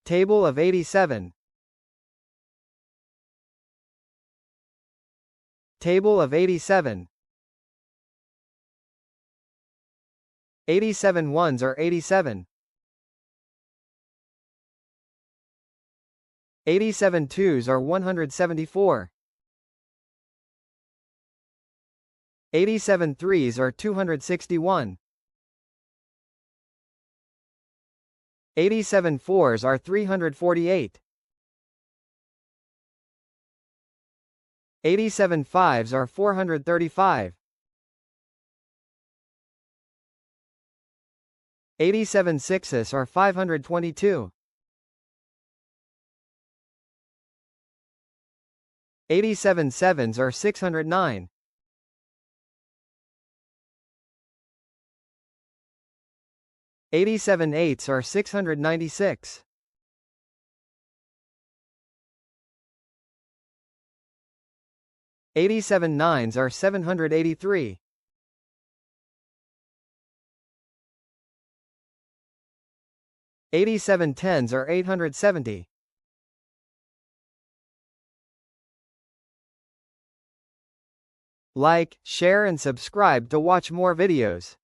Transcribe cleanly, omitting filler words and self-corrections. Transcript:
Table of 87. Table of 87. 87 ones are 87. 87 twos are 174. 87 threes are 261. 87 fours are 348. 87 fives are 435. 87 sixes are 522. 87 sevens are 609. 87 eights are 696. 87 nines are 783. 87 tens are 870. 'Like, share and subscribe to watch more videos.